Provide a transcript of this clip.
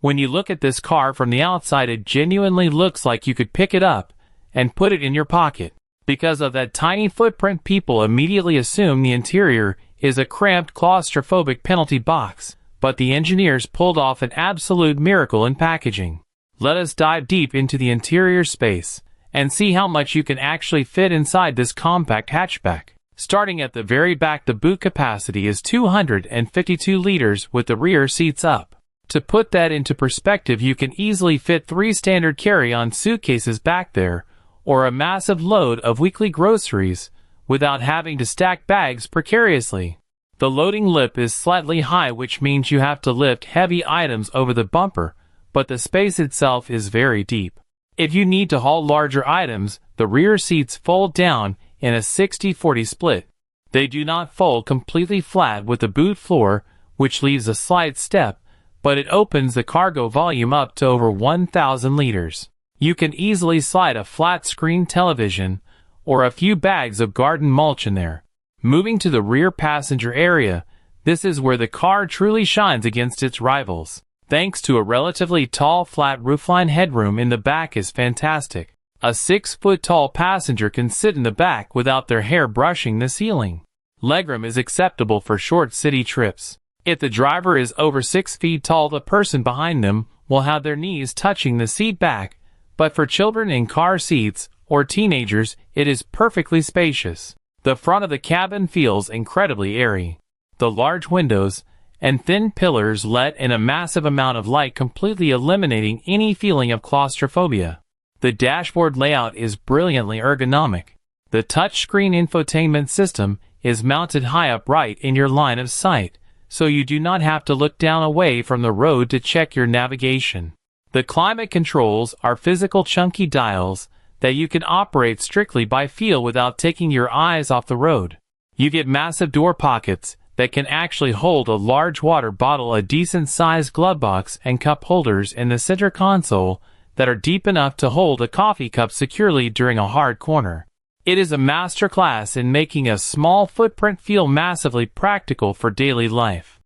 When you look at this car from the outside, it genuinely looks like you could pick it up and put it in your pocket. Because of that tiny footprint, people immediately assume the interior is a cramped, claustrophobic penalty box, but the engineers pulled off an absolute miracle in packaging. Let us dive deep into the interior space and see how much you can actually fit inside this compact hatchback. Starting at the very back, the boot capacity is 252 liters with the rear seats up. To put that into perspective, you can easily fit 3 standard carry-on suitcases back there, or a massive load of weekly groceries, without having to stack bags precariously. The loading lip is slightly high, which means you have to lift heavy items over the bumper, but the space itself is very deep. If you need to haul larger items, the rear seats fold down in a 60-40 split. They do not fold completely flat with the boot floor, which leaves a slight step, but it opens the cargo volume up to over 1,000 liters. You can easily slide a flat-screen television or a few bags of garden mulch in there. Moving to the rear passenger area, this is where the car truly shines against its rivals. Thanks to a relatively tall flat roofline, headroom in the back is fantastic. A 6-foot-tall passenger can sit in the back without their hair brushing the ceiling. Legroom is acceptable for short city trips. If the driver is over 6 feet tall, the person behind them will have their knees touching the seat back, but for children in car seats or teenagers, it is perfectly spacious. The front of the cabin feels incredibly airy. The large windows and thin pillars let in a massive amount of light, completely eliminating any feeling of claustrophobia. The dashboard layout is brilliantly ergonomic. The touchscreen infotainment system is mounted high up right in your line of sight, so you do not have to look down away from the road to check your navigation. The climate controls are physical chunky dials that you can operate strictly by feel without taking your eyes off the road. You get massive door pockets that can actually hold a large water bottle, a decent-sized glove box, and cup holders in the center console that are deep enough to hold a coffee cup securely during a hard corner. It is a masterclass in making a small footprint feel massively practical for daily life.